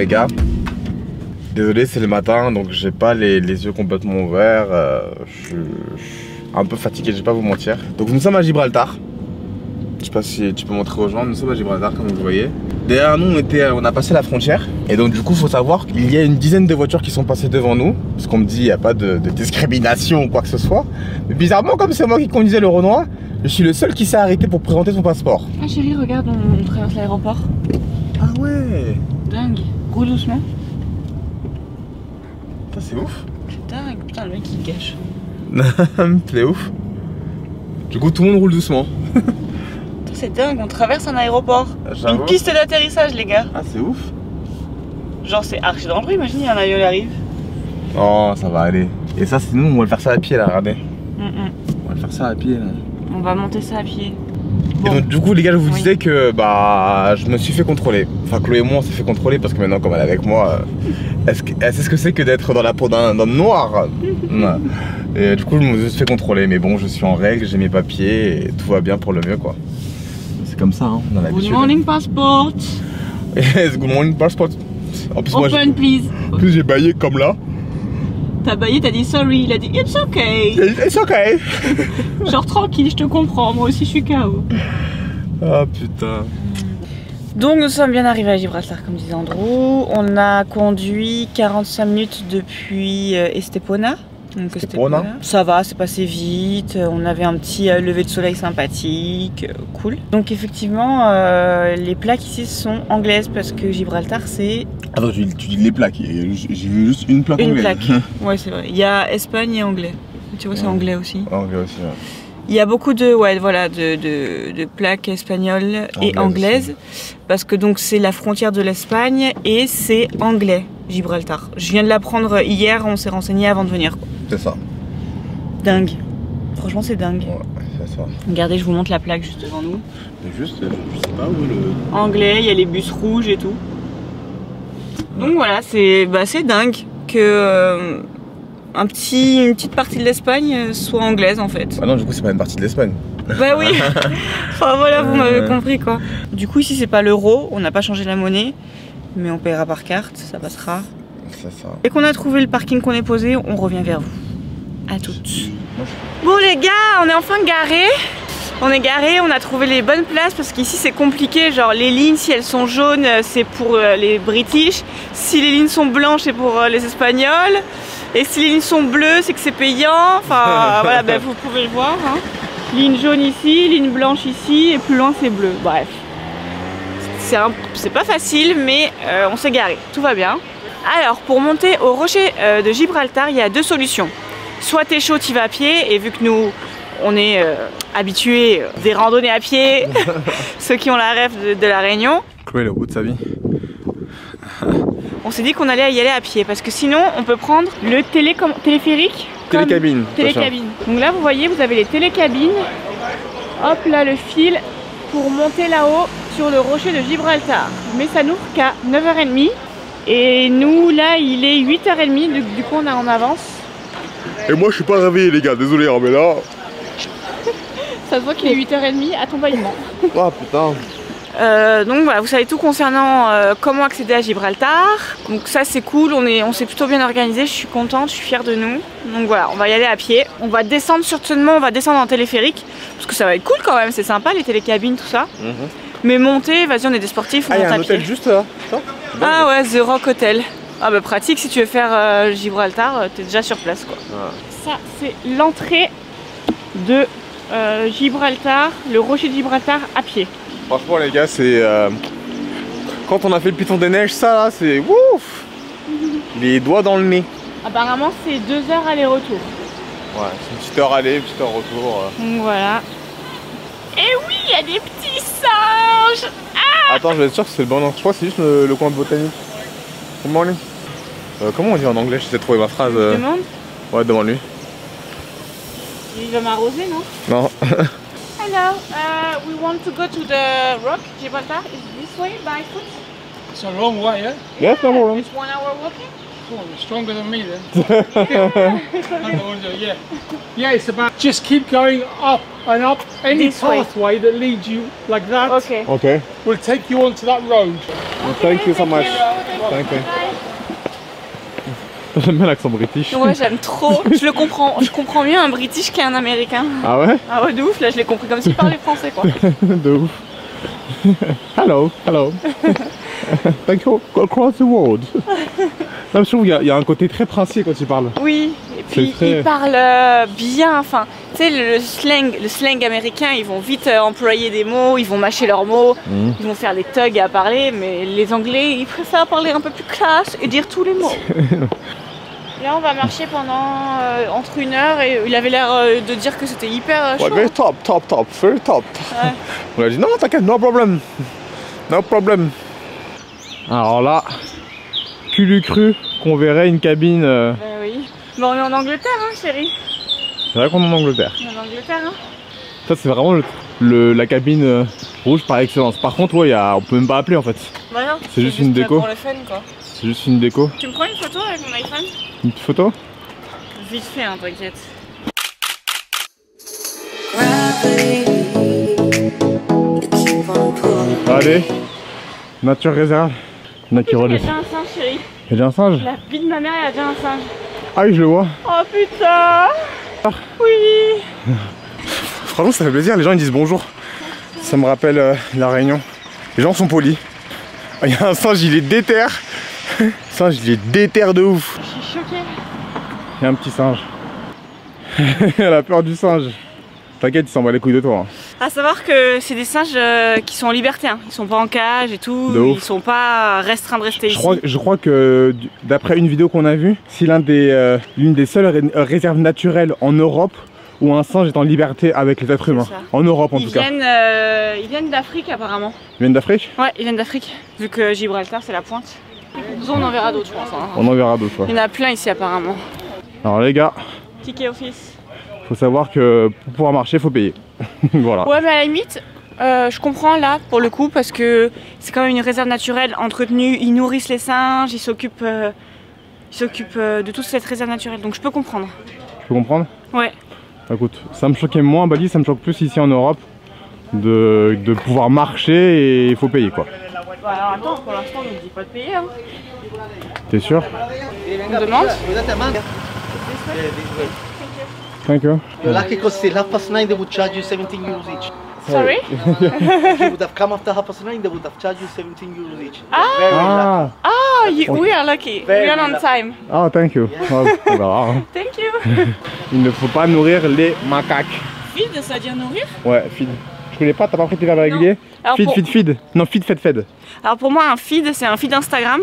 les gars. Désolé, c'est le matin, donc j'ai pas les yeux complètement ouverts. Je suis un peu fatigué, je vais pas vous mentir. Donc nous sommes à Gibraltar. Je sais pas si tu peux montrer aux gens, nous sommes à Gibraltar comme vous voyez. Derrière nous on a passé la frontière. Et donc du coup faut savoir qu'il y a une dizaine de voitures qui sont passées devant nous. Parce qu'on me dit il n'y a pas de discrimination ou quoi que ce soit. Mais bizarrement comme c'est moi qui conduisais le Renoir, je suis le seul qui s'est arrêté pour présenter son passeport. Ah chérie regarde, on traverse l'aéroport. Ah ouais. Dingue, roule doucement. Ça c'est ouf. C'est dingue, putain le mec il gâche. C'est ouf. Du coup tout le monde roule doucement. C'est dingue, on traverse un aéroport. Une piste d'atterrissage les gars. Ah c'est ouf. Genre c'est archi dangereux, imagine il y a un avion qui arrive. Oh ça va aller. Et ça c'est nous, on va le faire ça à pied là, regardez. On va le faire ça à pied là. On va monter ça à pied. Bon. Et donc du coup les gars je vous disais que bah je me suis fait contrôler. Enfin Chloé et moi on s'est fait contrôler parce que maintenant comme elle est avec moi, elle sait ce que c'est que d'être dans la peau d'un homme noir. Et du coup je me suis fait contrôler, mais bon je suis en règle, j'ai mes papiers et tout va bien pour le mieux quoi. C'est comme ça hein, on a l'habitude. Good morning passport. Yes, good morning passport. En plus, open moi, please. En plus j'ai baillé comme là. T'as baillé, t'as dit sorry, il a dit it's okay. It's okay. Genre tranquille, je te comprends, moi aussi je suis KO. Ah putain. Donc nous sommes bien arrivés à Gibraltar comme disait Andrew. On a conduit 45 minutes depuis Estepona. Donc Estepona. Ça va, c'est passé vite. On avait un petit lever de soleil sympathique, cool. Donc effectivement, les plaques ici sont anglaises parce que Gibraltar c'est... Attends, tu dis les plaques, j'ai vu juste une plaque anglaise. Une plaque, ouais c'est vrai. Il y a Espagne et anglais. Tu vois c'est anglais aussi. Anglais aussi, ouais. Il y a beaucoup de, de plaques espagnoles et anglaises aussi. Parce que donc c'est la frontière de l'Espagne et c'est anglais, Gibraltar. Je viens de l'apprendre hier, on s'est renseigné avant de venir. C'est ça. Dingue. Franchement c'est dingue. Ouais, c'est ça. Regardez, je vous montre la plaque juste devant nous. Mais juste, je sais pas où le... Anglais, il y a les bus rouges et tout. Donc voilà, c'est dingue que une petite partie de l'Espagne soit anglaise en fait. Ah non, du coup c'est pas une partie de l'Espagne. Bah oui. Enfin voilà, vous m'avez compris quoi. Du coup ici c'est pas l'euro, on n'a pas changé la monnaie, mais on paiera par carte, ça passera. C'est ça. Dès qu'on a trouvé le parking qu'on est posé, on revient vers vous. À toutes. Bon les gars, on est enfin garés. On est garés, on a trouvé les bonnes places parce qu'ici c'est compliqué, genre les lignes si elles sont jaunes c'est pour les British, si les lignes sont blanches c'est pour les Espagnols, et si les lignes sont bleues c'est que c'est payant, enfin voilà, ben, vous pouvez le voir. Hein. Ligne jaune ici, ligne blanche ici et plus loin c'est bleu, bref. C'est pas facile mais on s'est garé, tout va bien. Alors pour monter au rocher de Gibraltar il y a deux solutions, soit t'es chaud, t'y vas à pied et vu que nous on est habitués des randonnées à pied, ceux qui ont la rêve de la Réunion. Chloé, le bout de sa vie. On s'est dit qu'on allait y aller à pied parce que sinon on peut prendre le téléphérique. Télécabine. Télécabine. Donc là vous voyez, vous avez les télécabines. Hop là le fil pour monter là-haut sur le rocher de Gibraltar. Mais ça n'ouvre qu'à 9h30 et nous là il est 8h30 du coup on est en avance. Et moi je suis pas réveillé les gars, désolé mais là... Ça se voit qu'il est 8h30 à ton bâillement. Oh putain. Donc voilà, vous savez tout concernant comment accéder à Gibraltar. Donc ça c'est cool, on s'est plutôt bien organisé, je suis contente, je suis fière de nous. Donc voilà, on va y aller à pied. On va descendre certainement, on va descendre en téléphérique. Parce que ça va être cool quand même, c'est sympa les télécabines, tout ça. Mais monter, vas-y on est des sportifs, on monte à pied. Ah, il y a un hôtel juste là. Ah ouais, The Rock Hotel. Ah bah pratique, si tu veux faire Gibraltar, t'es déjà sur place quoi. Ça c'est l'entrée de Gibraltar, le rocher de Gibraltar à pied. Franchement les gars c'est... Quand on a fait le piton des neiges, ça là c'est... Ouf. Les doigts dans le nez. Apparemment c'est 2 heures aller-retour. Ouais, c'est une petite heure aller, une petite heure retour. Donc voilà. Et oui, il y a des petits singes. Ah attends, je vais être sûr que c'est le bon nom. Je crois que c'est juste le coin de botanique. Comment on dit comment on dit en anglais? J'essaie de trouver ma phrase. Demande. Ouais, demande-lui. Il va m'arroser, non? Non. Hello, we want to go to the rock, Gibraltar. Is this way by foot? It's a long way, eh? Yes, no problem. It's 1 hour walking. Oh, you're stronger than me then. Yeah. Yeah, it's about just keep going up and up. Any This way. pathway that leads you like that Ok. Ok. will take you onto that road. Thank you so much. Thank you. J'aime bien l'accent british. Ouais, j'aime trop. Je comprends mieux un British qu'un Américain. Ah ouais? Ah ouais, de ouf, là je l'ai compris comme s'il parlait français quoi. De ouf. Hello, hello. Thank you. Across the world. Non, je trouve qu'il y a un côté très princier quand il parle. Oui, et puis très- ils parlent bien, enfin, tu sais, le slang américain, ils vont vite employer des mots, ils vont mâcher leurs mots, ils vont faire des tugs à parler, mais les Anglais, ils préfèrent parler un peu plus classe et dire tous les mots. Là, on va marcher pendant entre 1 heure et il avait l'air de dire que c'était hyper chaud. Ouais, very top, very top. Ouais. On a dit non, t'inquiète, no problem. No problem. Alors là, qui l'eût cru qu'on verrait une cabine. Ben oui. Bon, on est en Angleterre, hein, chérie. C'est vrai qu'on est en Angleterre. On est en Angleterre, hein. Ça, c'est vraiment la cabine rouge par excellence. Par contre, ouais, on peut même pas appeler en fait. Bah non, C'est juste une déco. pour le fun, quoi. C'est juste une déco. Tu me prends une photo avec mon iPhone? Une petite photo? Vite fait, hein, t'inquiète. Allez, nature réserve. Il y a Naturel. déjà un singe, chérie. Il y a déjà un singe? La vie de ma mère, il y a déjà un singe. Ah oui, je le vois. Oh putain! Oui! Franchement, ça fait plaisir, les gens ils disent bonjour. Ça me rappelle la Réunion. Les gens sont polis. Il y a un singe, il est déter. Le singe, il est déter de ouf. Je suis choquée. Il y a un petit singe. Elle a peur du singe. T'inquiète, il s'en bat les couilles de toi. À savoir que c'est des singes qui sont en liberté, hein. Ils sont pas en cage et tout, De ouf. ils sont pas restreints de rester ici. Je crois que d'après une vidéo qu'on a vue, c'est l'une des seules réserves naturelles en Europe où un singe est en liberté avec les êtres humains. ça. En Europe en Ils tout cas. ils viennent d'Afrique apparemment. Ils viennent d'Afrique? Ouais, ils viennent d'Afrique, vu que Gibraltar c'est la pointe. On en verra d'autres, je pense. Hein. On en verra d'autres. Ouais. Il y en a plein ici apparemment. Alors les gars, Ticket office. faut savoir que pour pouvoir marcher, faut payer. Voilà. Ouais, mais à la limite, je comprends là pour le coup parce que c'est quand même une réserve naturelle entretenue. Ils nourrissent les singes, ils s'occupent de toute cette réserve naturelle. Donc je peux comprendre. Tu peux comprendre? Ouais. Écoute, ça me choquait moins à Bali, ça me choque plus ici en Europe de pouvoir marcher et il faut payer quoi. Bah alors attends, pour l'instant on ne dit pas de payer. Hein. T'es sûr? On demande. Thank you. You're lucky because till 9:30 they would charge you 17 euros each. Sorry? If you would have come after 9:30 they would have charged you 17 euros each. Very lucky. Ah, Oh, we are lucky. We are on time. ah, thank you. Oh, on verra, hein. Thank you. Il ne faut pas nourrir les macaques. Feed, ça veut dire nourrir? Ouais, feed. Je connais pas, t'as pas pris tes verbes réguliers? Alors Feed, pour... feed, feed. Non, feed, fed. Alors pour moi, un feed, c'est un feed Instagram.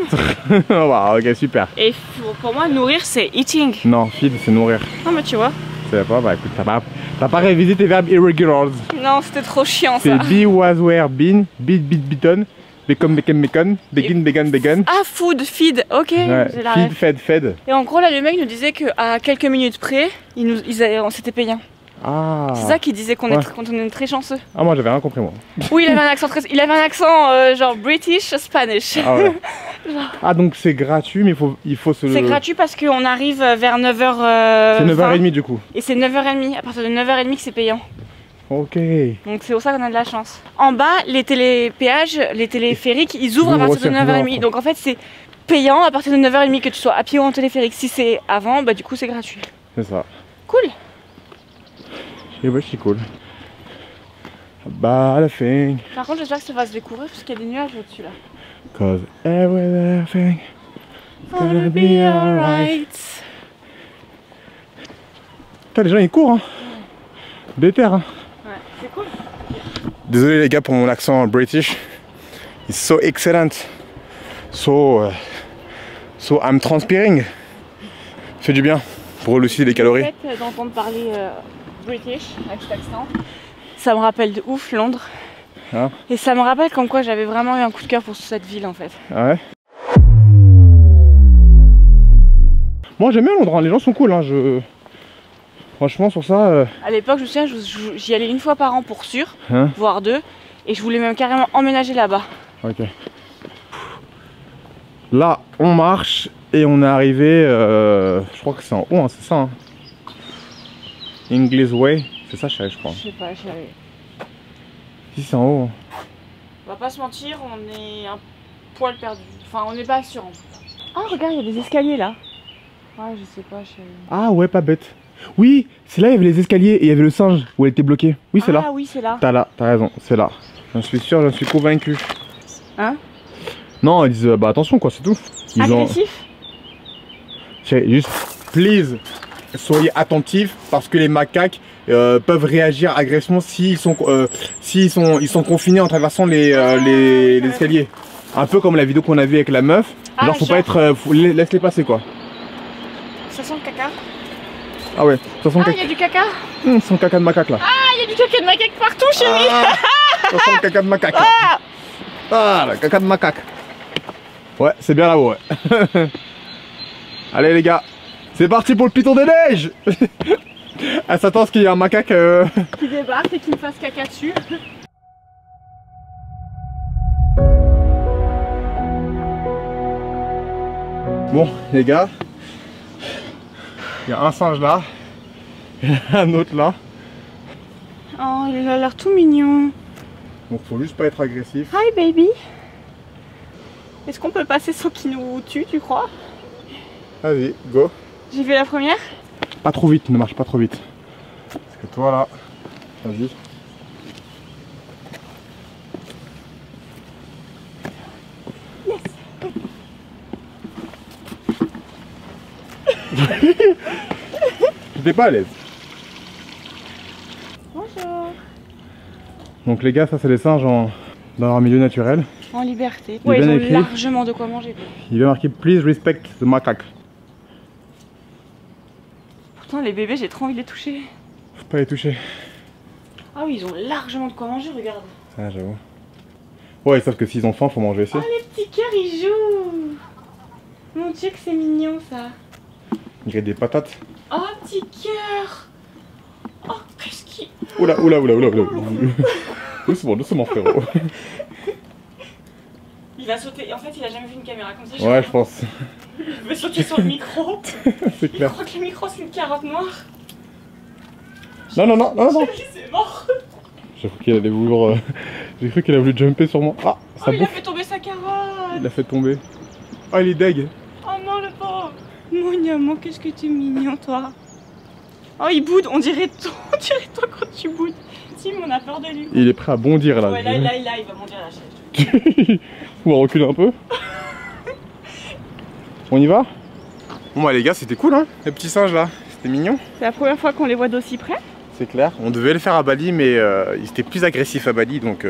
Bah, ok, super. Et pour moi, nourrir, c'est eating. Non, feed, c'est nourrir. Non, mais tu vois. C'est pas, bah écoute, t'as pas révisé tes verbes irregulars. Non, c'était trop chiant C'est ça. be, was, were, been, beat, beaten, become, begin, began. Ah, food, feed, ok, Ouais, j'ai la feed, ref. fed. Et en gros, là, le mec nous disait qu'à quelques minutes près, c'était payant. Ah. C'est ça qu'il disait qu'on Ouais. qu'on est très chanceux. Ah, moi j'avais rien compris moi. Oui, il avait un accent genre British, Spanish. Ah ouais. Ah donc c'est gratuit mais il faut se... C'est gratuit parce qu'on arrive vers 9h. C'est 9h30 du coup. Et c'est 9h30, à partir de 9h30 que c'est payant. Ok. Donc c'est pour ça qu'on a de la chance. En bas, les télépéages, les téléphériques, ils ouvrent à Ils ouvrent partir de aussi, 9h30. Donc en fait, c'est payant à partir de 9h30 que tu sois à pied ou en téléphérique. Si c'est avant, bah du coup c'est gratuit. C'est ça. Cool. Et ouais, c'est cool. Bada-thing. Par contre, j'espère que ça va se découvrir parce qu'il y a des nuages au-dessus là. Cause everything Gonna be alright. Putain, les gens ils courent hein. Déter hein. Ouais, c'est cool. Désolé les gars pour mon accent british. It's so excellent. So I'm transpiring. Fait du bien pour aussi les calories. Le fait d'entendre parler British avec cet accent, ça me rappelle de ouf Londres. Hein? Et ça me rappelle comme quoi j'avais vraiment eu un coup de cœur pour cette ville en fait. Ah ouais. Moi j'aime bien Londres, hein. Les gens sont cool hein. Franchement sur ça... À l'époque je me souviens, j'y allais une fois par an pour sûr, Hein? voire deux, et je voulais même carrément emménager là-bas. Ok. Là, on marche et on est arrivé, je crois que c'est en haut, hein, c'est ça. Hein. English Way, c'est ça, chérie, je crois. Je sais pas, chérie. Si, c'est en haut. On va pas se mentir, on est un poil perdu. Enfin, on n'est pas sûr. Ah, regarde, il y a des escaliers là. Ouais, je sais pas, chérie. Ah ouais, pas bête. Oui, c'est là, il y avait les escaliers et il y avait le singe où elle était bloquée. Oui, c'est là. Ah oui, c'est là. T'as raison, c'est là. J'en suis sûr, j'en suis convaincu. Hein? Non, ils disent, bah attention quoi, c'est tout. Ils Agressif? Chérie, juste, please, soyez attentifs parce que les macaques peuvent réagir agressivement s'ils sont confinés en traversant les escaliers. Un peu comme la vidéo qu'on a vue avec la meuf. Genre, faut pas être, laisse-les passer quoi. Ça sent le caca. Ah ouais, ça sent le caca. Il y a du caca. Ça sent le caca de macaque là. Ah, il y a du caca de macaque partout, chérie. Ça sent le caca de macaque. Ah, le caca de macaque. Ouais, c'est bien là-haut, ouais. Allez les gars, c'est parti pour le piton des neiges. Elle s'attend à ce qu'il y ait un macaque qui débarque et qui me fasse caca dessus. Bon les gars, il y a un singe là, et un autre là. Oh, il a l'air tout mignon. Donc faut juste pas être agressif. Hi baby. Est-ce qu'on peut passer sans qu'il nous tue, tu crois? Vas-y, go. J'ai fait la première. Pas trop vite, ne marche pas trop vite. Parce que toi là, vas-y. J'étais pas à l'aise. Bonjour. Donc les gars, ça c'est les singes dans leur milieu naturel. En liberté. Il Ouais, ils ont écrit. largement de quoi manger. Il est marqué Please respect the macaque. Pourtant les bébés, j'ai trop envie de les toucher. Faut pas les toucher. Ah oui, ils ont largement de quoi manger, regarde. Ah j'avoue. Ouais, sauf que s'ils ont faim, faut manger aussi. Oh, les petits cœurs, ils jouent. Mon Dieu, que c'est mignon ça. Il y a des patates. Oh, petit cœur. Oh, qu'est-ce qui... Oula. Doucement, doucement frérot. Il va sauter. En fait, il a jamais vu une caméra comme ça. Ouais, je pense. Il veut sauter sur le micro. C'est clair. Il croit que le micro, c'est une carotte noire. Non. C'est mort. J'ai cru qu'il allait vouloir... J'ai cru qu'il a voulu jumper sur moi. Ah, ça Oh, il a bouffe. fait tomber sa carotte. Il l'a fait tomber. Ah, il est deg. Oh non, le pauvre. Mon diamant, qu'est-ce que tu es mignon, toi. Oh, il boude. On dirait toi quand tu boudes. Tim, on a peur de lui. Il est prêt à bondir là. Ouais, là, il va bondir à la chaise. On va reculer un peu. On y va? Bon bah les gars, c'était cool hein, les petits singes là. C'était mignon. C'est la première fois qu'on les voit d'aussi près. C'est clair. On devait le faire à Bali mais ils étaient plus agressifs à Bali donc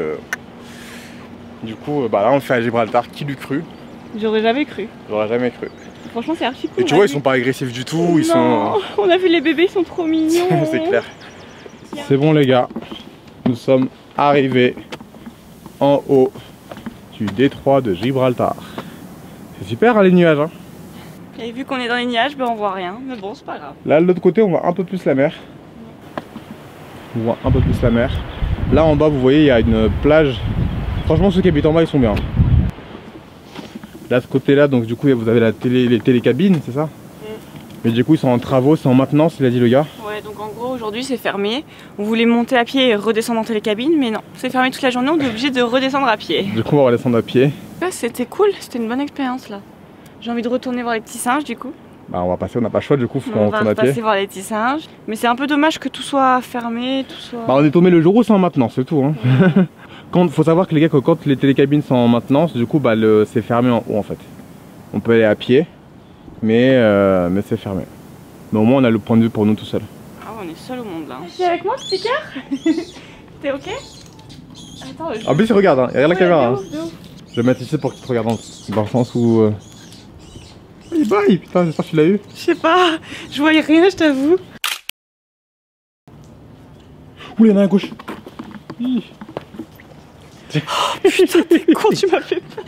du coup bah là on le fait à Gibraltar. Qui l'eût cru? J'aurais jamais cru. J'aurais jamais cru. Franchement, c'est archi cool. Et tu vois, ils sont pas agressifs du tout. Ils non, on a vu les bébés, ils sont trop mignons. C'est clair. C'est bon les gars. Nous sommes arrivés en haut du détroit de Gibraltar. C'est super hein, les nuages hein. Et vu qu'on est dans les nuages, ben on voit rien. Mais bon, c'est pas grave. Là de l'autre côté on voit un peu plus la mer. On voit un peu plus la mer. Là en bas vous voyez il y a une plage. Franchement ceux qui habitent en bas ils sont bien. Là de ce côté là donc du coup vous avez les télécabines c'est ça? Mais du coup ils sont en travaux, c'est en maintenance il a dit le gars. Ouais donc en gros aujourd'hui c'est fermé. On voulait monter à pied et redescendre en télécabine mais non, c'est fermé toute la journée, on est obligé de redescendre à pied. Du coup on va redescendre à pied. Ouais, c'était cool, c'était une bonne expérience là. J'ai envie de retourner voir les petits singes du coup. Bah on va passer, on n'a pas le choix du coup, faut qu'on retourne à pied. On va passer voir les petits singes. Mais c'est un peu dommage que tout soit fermé, tout soit... Bah on est tombé le jour où c'est en maintenance, c'est tout hein. Faut savoir que les gars que quand les télécabines sont en maintenance, du coup bah c'est fermé en haut en fait. On peut aller à pied, mais c'est fermé. Mais au moins on a le point de vue pour nous tout seul. Ah on est seul au monde là. Tu es avec moi petit cœur? T'es ok? Attends, En plus regarde, hein, regarde la caméra. Hein. Je vais mettre ici pour que tu te regardes dans le sens où... Il baille, putain, j'espère que tu l'as eu. Je sais pas, je voyais rien, je t'avoue. Ouh, il y en a à gauche. Oh, putain, t'es con, tu m'as fait peur.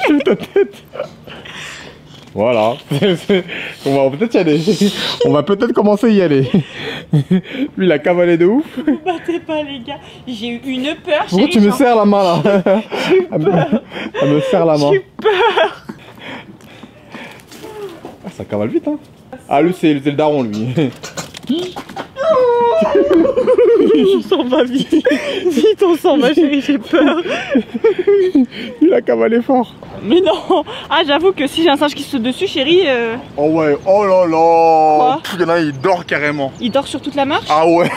J'ai vu ta tête. Voilà. On va peut-être y aller. On va peut-être commencer à y aller. Lui, il a cavalé de ouf. Vous battez pas, les gars. J'ai eu une peur. Pourquoi tu me serres la main là? Elle me serre la main. J'ai eu peur. Ah, ça cavale vite, hein. Ah, lui, c'est le daron, lui. On s'en va vite. Vite, on s'en va, chérie, j'ai peur. Il a cavalé fort. Mais non. Ah, j'avoue que si j'ai un singe qui saute dessus, chérie... Oh ouais, oh là là. Quoi? Il y en a, il dort carrément. Il dort sur toute la marche? Ah ouais.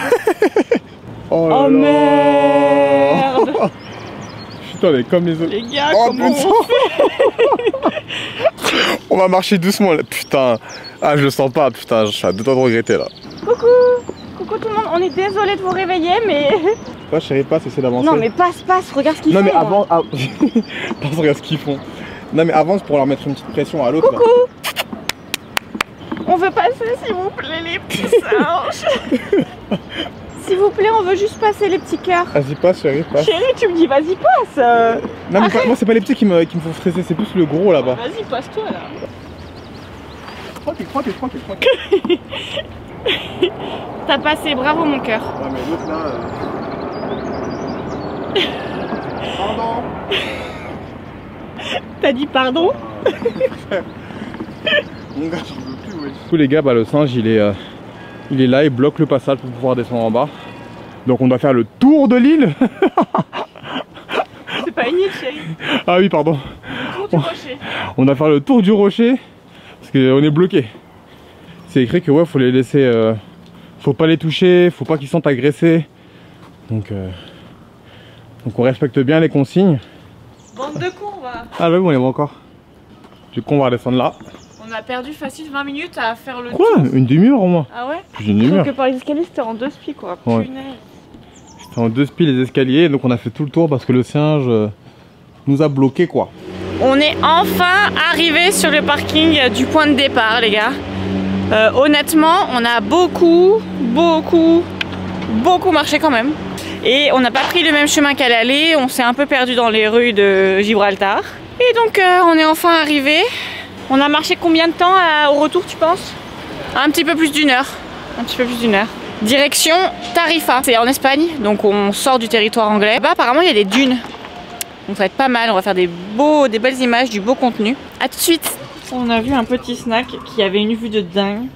Oh, là Oh là. merde. Putain, elle est comme les autres. Les gars, Oh comment putain. on fait? On va marcher doucement là. Putain. Ah, je le sens pas. Putain, je suis à deux doigts de regretter là. Coucou. Coucou tout le monde, on est désolé de vous réveiller, mais... Toi, chérie, passe, essaie d'avancer. Non mais passe, regarde ce qu'ils font. Non mais avant... Ah... Passe, regarde ce qu'ils font. Non mais avance pour leur mettre une petite pression à l'autre. Coucou. On veut passer, s'il vous plaît, les petits singes. S'il vous plaît, on veut juste passer les petits cœurs. Vas-y, passe, chérie, passe. Chérie, tu me dis vas-y, passe. Non mais moi, c'est pas les petits qui me font stresser, c'est plus le gros là-bas. Vas-y, passe-toi là. Tranquille. T'as passé, bravo mon cœur. Ouais mais l'autre là... Pardon. T'as dit pardon? Mon gars, j'en veux plus, ouais. Du coup les gars, bah, le singe il est là, il bloque le passage pour pouvoir descendre en bas. Donc on doit faire le tour de l'île. C'est pas une île, chérie. Ah oui, pardon. Le tour du rocher. On doit faire le tour du rocher parce qu'on est bloqué. C'est écrit que ouais, faut les laisser, faut pas les toucher, faut pas qu'ils sentent agressés. Donc on respecte bien les consignes. Bande de cons, on va. Ah bah oui, on les voit encore. Du coup, on va redescendre là. On a perdu facile 20 minutes à faire le Quoi? tour. Une demi-heure au moins? Ah ouais? Plus d'une demi-heure. Sauf que par les escaliers, c'était en 2 spies quoi. Ouais. Punaise. C'était en 2 spies les escaliers, donc on a fait tout le tour parce que le singe nous a bloqué quoi. On est enfin arrivé sur le parking du point de départ, les gars. Honnêtement, on a beaucoup marché quand même. Et on n'a pas pris le même chemin qu'à l'aller, on s'est un peu perdu dans les rues de Gibraltar. Et donc on est enfin arrivé. On a marché combien de temps au retour, tu penses? Un petit peu plus d'une heure. Direction Tarifa. C'est en Espagne, donc on sort du territoire anglais. Bah apparemment il y a des dunes. Donc ça va être pas mal, on va faire des belles images, du beau contenu. A tout de suite. On a vu un petit snack qui avait une vue de dingue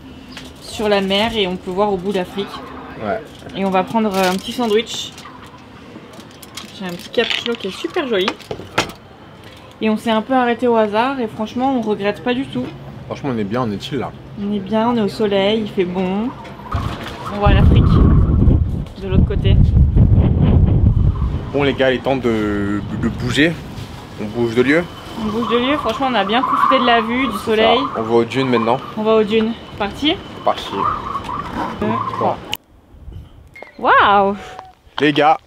sur la mer et on peut voir au bout d'Afrique. Ouais. Et on va prendre un petit sandwich. J'ai un petit cappuccino qui est super joli. Et on s'est un peu arrêté au hasard et franchement on regrette pas du tout. Franchement on est bien, on est chill là. On est bien, on est au soleil, il fait bon. On voit l'Afrique de l'autre côté. Bon les gars, il est temps de bouger. On bouge de lieu. On bouge de lieu, franchement on a bien profité de la vue, du soleil. Ça, on va aux dunes maintenant. On va aux dunes. Parti? C'est parti. 2, 3. Waouh! Les gars,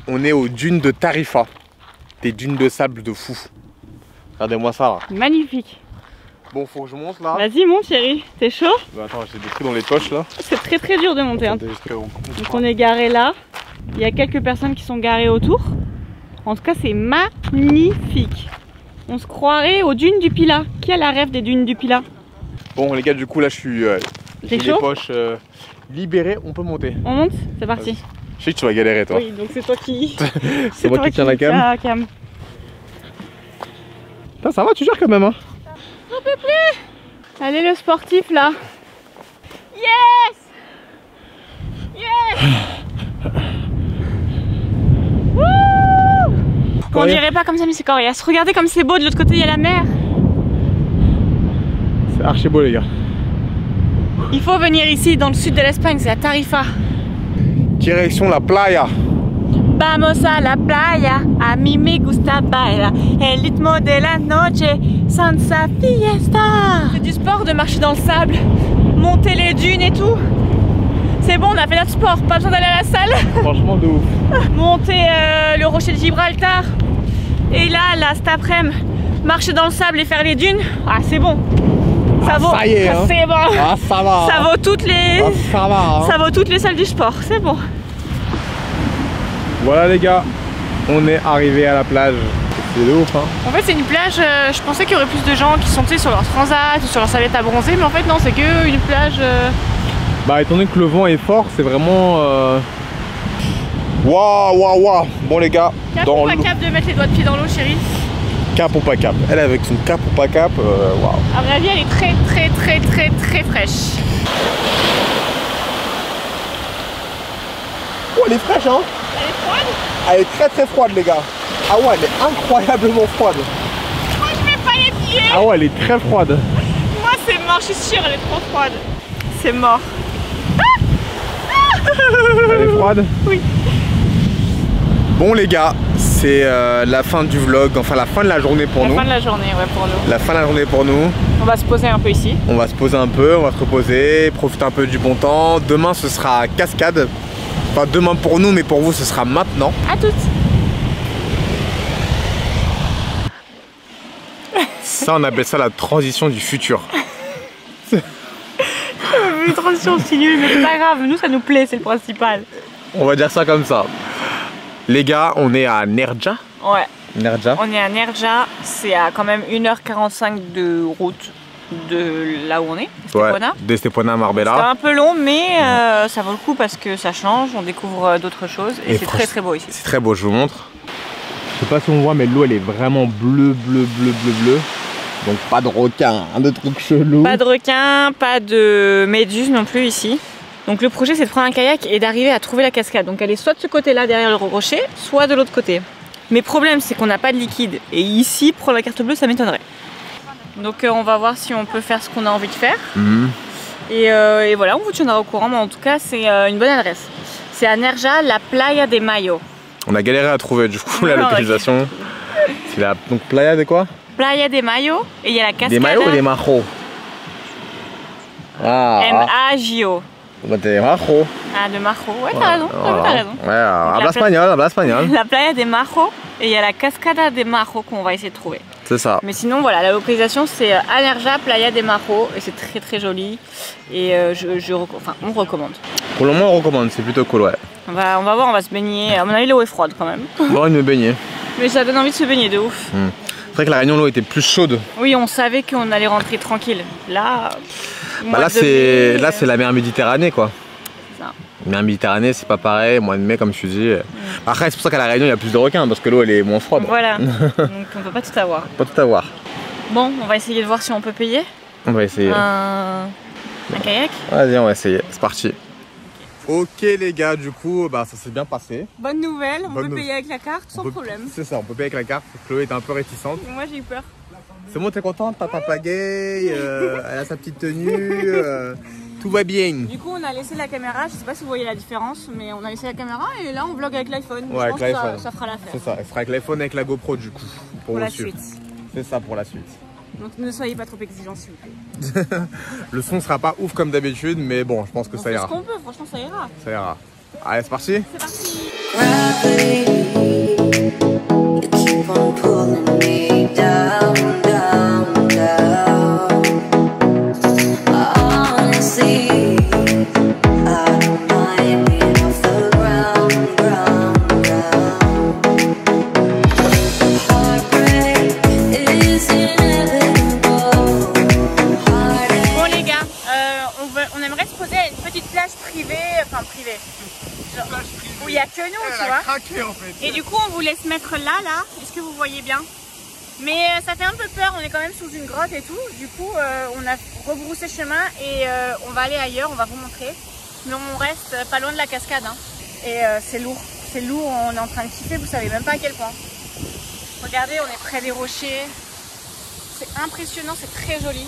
on est aux dunes de Tarifa. Des dunes de sable de fou. Regardez-moi ça là. Magnifique. Bon, faut que je monte là. Vas-y monte chérie, t'es chaud? Bah, attends, j'ai des trous dans les poches là. C'est très dur de monter. Hein. Donc on est garé là. Il y a quelques personnes qui sont garées autour. En tout cas c'est magnifique. On se croirait aux dunes du Pilat. Qui a la rêve des dunes du Pilat? Bon les gars, du coup là je suis j'ai les chaud poches libérées, on peut monter. On monte? C'est parti. Je sais que tu vas galérer toi. Oui, donc c'est toi qui... C'est moi qui tiens la cam. Putain, ça va, tu gères quand même hein. Un peu plus. Allez le sportif là. Yes. Wouh. On dirait pas comme ça mais c'est coriace. Regardez comme c'est beau, de l'autre côté il y a la mer. C'est archi beau les gars. Il faut venir ici dans le sud de l'Espagne, c'est à Tarifa. Direction la playa. Vamos a la playa, a mí me gusta bailar, el ritmo de la noche, salsa fiesta. C'est du sport de marcher dans le sable, monter les dunes et tout. C'est bon, on a fait notre sport, pas besoin d'aller à la salle. Franchement de ouf. Monter le rocher de Gibraltar. Et là cet après-midi, marcher dans le sable et faire les dunes, ah c'est bon. Ça vaut, ça y est, hein. C'est bon. Ah ça va. Ça vaut toutes les, ça va, hein. Ça vaut toutes les salles du sport, c'est bon. Voilà les gars, on est arrivé à la plage. C'est de ouf, hein. En fait, c'est une plage, je pensais qu'il y aurait plus de gens qui sont sur leur transat ou sur leur serviette à bronzer, mais en fait, non, c'est que une plage. Bah, étant donné que le vent est fort, c'est vraiment. Waouh, waouh, waouh. Bon, les gars, Cap dans ou pas cap de mettre les doigts de pied dans l'eau, chérie? Cap ou pas cap. Elle, avec son cap ou pas cap, waouh. À mon avis, elle est très, très, très, très, très fraîche. Oh, elle est fraîche, hein. Elle est froide? Elle est très, très froide, les gars. Ah ouais, elle est incroyablement froide. Moi, je mets pas les pieds. Ah ouais, elle est très froide. Moi, c'est mort, je suis sûre, elle est trop froide. C'est mort. Elle est froide? Oui. Bon les gars, c'est la fin du vlog, enfin la fin de la journée pour nous. La fin de la journée, ouais, pour nous. La fin de la journée pour nous. On va se poser un peu ici. On va se poser un peu, on va se reposer, profiter un peu du bon temps. Demain ce sera cascade. Enfin demain pour nous, mais pour vous ce sera maintenant. À toutes. Ça on appelle ça la transition du futur. Une transition aussi nulle, mais c'est pas grave, nous ça nous plaît, c'est le principal. On va dire ça comme ça. Les gars, on est à Nerja. Ouais. Nerja. On est à Nerja, c'est à quand même 1h45 de route de là où on est, Estepona. Ouais, d'Estepona à C'est Marbella. un peu long, mais ça vaut le coup parce que ça change, on découvre d'autres choses et c'est très très beau ici. C'est très beau, je vous montre. Je sais pas si on voit, mais l'eau elle est vraiment bleue. Donc pas de requin, de trucs chelous. Pas de requin, pas de méduse non plus ici. Donc le projet c'est de prendre un kayak et d'arriver à trouver la cascade. Donc elle est soit de ce côté là derrière le rocher, soit de l'autre côté. Mais problème c'est qu'on n'a pas de liquide. Et ici, prendre la carte bleue ça m'étonnerait. Donc on va voir si on peut faire ce qu'on a envie de faire. Et voilà, on vous tiendra au courant. Mais en tout cas c'est une bonne adresse. C'est à Nerja, la Playa de Mayo. On a galéré à trouver du coup la localisation. C'est la donc playa de quoi? Playa de Mayo. Et il y a la cascade. Des Mayo ou des Majo? M-A-J-O. Des Majo. Ah, de Majo. Ouais, t'as raison. T'as raison. Ouais, habla espagnol, La Playa de Majo. Et il y a la Cascada de Majo qu'on va essayer de trouver. C'est ça. Mais sinon, voilà, la localisation c'est à Nerja, Playa de Majo. Et c'est très très joli. Et on recommande. Pour le moment, on recommande, c'est plutôt cool, ouais. On va voir, on va se baigner. À mon avis, l'eau est froide quand même. On va me baigner. Mais ça donne envie de se baigner de ouf. C'est vrai que la Réunion, l'eau était plus chaude. Oui, on savait qu'on allait rentrer tranquille. Là, Là, c'est la mer Méditerranée, quoi. C'est ça. La mer Méditerranée, c'est pas pareil, mois de mai, comme je te dis. Après, c'est pour ça qu'à la Réunion, il y a plus de requins, parce que l'eau, elle est moins froide. Voilà. Donc, on peut pas tout avoir. Pas tout avoir. Bon, on va essayer de voir si on peut payer. On va essayer. Un kayak. Vas-y, on va essayer. C'est parti. Ok les gars, du coup, bah, ça s'est bien passé. Bonne nouvelle, on Bonne peut payer avec la carte sans problème. C'est ça, on peut payer avec la carte. Chloé était un peu réticente. Moi j'ai eu peur. C'est bon, t'es contente? T'as ta pagaille, elle a sa petite tenue, tout va bien. Du coup, on a laissé la caméra, je sais pas si vous voyez la différence, mais on a laissé la caméra et là on vlog avec l'iPhone. Ouais, je pense avec que ça fera l'affaire. C'est ça, elle sera avec l'iPhone et avec la GoPro du coup. Pour la suivre. suite. C'est ça pour la suite. Donc ne soyez pas trop exigeants s'il vous plaît. Le son sera pas ouf comme d'habitude, mais bon, je pense que ça ira. On fait ce qu'on peut, franchement ça ira. Ça ira. Allez, c'est parti. C'est parti. Où il n'y a que nous, tu vois. Craqué, en fait. Et du coup, on vous laisse mettre là. Est-ce que vous voyez bien? Mais ça fait un peu peur, on est quand même sous une grotte et tout. Du coup, on a rebroussé chemin et on va aller ailleurs, on va vous montrer. Mais on reste pas loin de la cascade. Hein. Et c'est lourd. C'est lourd, on est en train de kiffer, vous savez même pas à quel point. Regardez, on est près des rochers. C'est impressionnant, c'est très joli.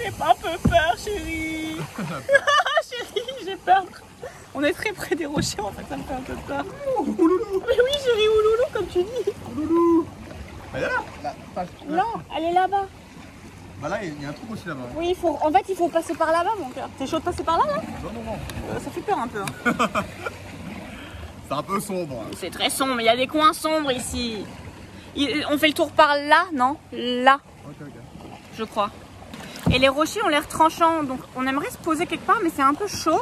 J'ai pas un peu peur, chérie. Chérie, j'ai peur. On est très près des rochers, en fait, ça me fait un peu peur. Ouloulou. Mais oui, chérie, ouloulou, comme tu dis. Ouloulou. Elle est là. Non, elle est là-bas. Bah là, il y a un truc aussi là-bas. Oui, en fait, il faut passer par là-bas, mon cœur. T'es chaud de passer par là, là? Non. Ça fait peur un peu. Hein. C'est un peu sombre. C'est très sombre, il y a des coins sombres ici. On fait le tour par là, non? Là. Ok. Je crois. Et les rochers ont l'air tranchants, donc on aimerait se poser quelque part, mais c'est un peu chaud.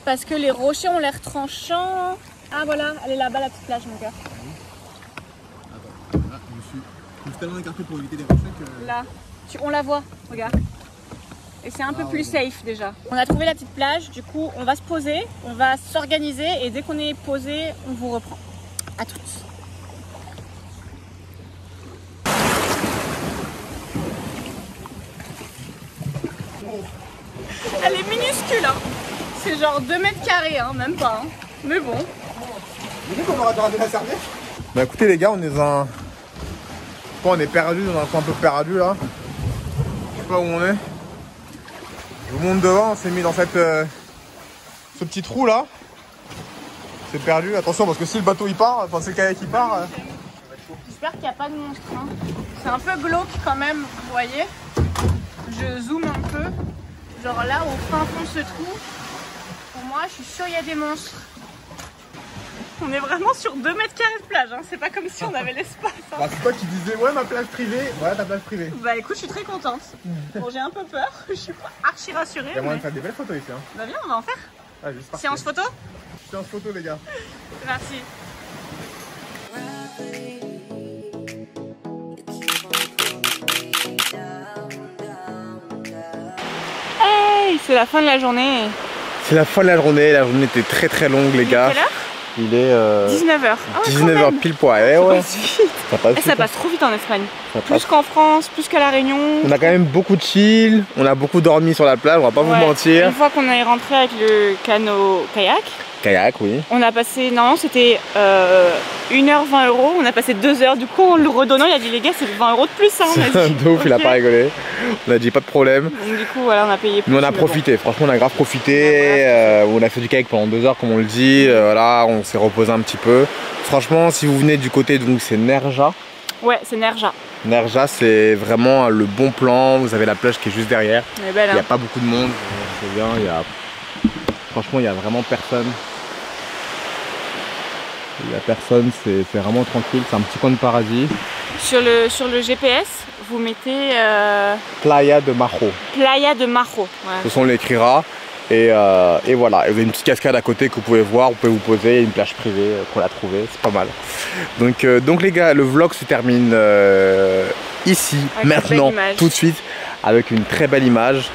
parce que les rochers ont l'air tranchants. Ah voilà, elle est là-bas la petite plage mon cœur. Attends, là je me suis tellement écarté pour éviter les rochers que... Là, on la voit, regarde. Et c'est un peu plus safe déjà. On a trouvé la petite plage, du coup on va se poser, on va s'organiser et dès qu'on est posé, on vous reprend. À toutes. Elle est minuscule, hein. C'est genre 2 mètres carrés, hein, même pas. Hein. Mais bon. Vous savez qu'on aura raté la serviette? Bah écoutez les gars, on est dans un... On est perdu, dans un coin un peu perdu là. Je sais pas où on est. Je vous montre devant, on s'est mis dans cette, ce petit trou là. C'est perdu, attention parce que si le bateau il part, enfin si le kayak il part... J'espère qu'il n'y a pas de monstre. Hein. C'est un peu glauque quand même, vous voyez. Je zoome un peu. Genre là, au fin fond de ce trou, pour moi, je suis sûre qu'il y a des monstres. On est vraiment sur 2 mètres carrés de plage, hein. C'est pas comme si on avait l'espace. Hein. Bah, c'est toi qui disais, ouais, ma plage privée, voilà ta plage privée. Bah écoute, je suis très contente. Bon, j'ai un peu peur, je suis pas archi rassurée. Il y a moyen de faire des belles photos ici. Hein. Bah viens, on va en faire. Ah, juste parfait. Séance photo? Séance photo, les gars. Merci. Hey, c'est la fin de la journée. C'est la fin de la journée était très très longue les gars. Quelle heure? Il est 19h. Ah ouais, 19h pile poil. Eh ouais. Ça passe trop vite en Espagne. Plus qu'en France, plus qu'à La Réunion. On a quand même beaucoup de chill, on a beaucoup dormi sur la plage, on va pas vous mentir. Une fois qu'on est rentré avec le canot kayak. Kayak, oui. On a passé, normalement c'était 1h 20 €, on a passé 2 heures, du coup en le redonnant il a dit les gars c'est 20 € de plus hein, on a dit. De ouf, okay. Il a pas rigolé, on a dit pas de problème. Donc du coup voilà on a payé plus. Mais on a profité, bon. Franchement on a grave profité, on a fait du kayak pendant 2 heures comme on le dit, voilà, on s'est reposé un petit peu. Franchement si vous venez du côté donc c'est Nerja. Ouais c'est Nerja. Nerja c'est vraiment le bon plan, vous avez la plage qui est juste derrière. Elle est belle, hein. Il n'y a pas beaucoup de monde, c'est bien, franchement il n'y a vraiment personne. Il n'y a personne, c'est vraiment tranquille, c'est un petit coin de paradis. Sur le GPS, vous mettez... Playa de Majo. Playa de Majo. Ouais. Ce sont on l'écrira. Et voilà, et vous avez une petite cascade à côté que vous pouvez voir, vous pouvez vous poser, il y a une plage privée pour la trouver, c'est pas mal. Donc les gars, le vlog se termine ici, avec maintenant, tout de suite, avec une très belle image.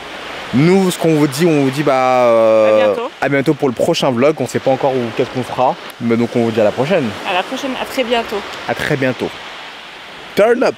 Nous, ce qu'on vous dit, à bientôt pour le prochain vlog. On sait pas encore qu'est-ce qu'on fera, mais donc on vous dit à la prochaine. À la prochaine, à très bientôt. À très bientôt. Turn up.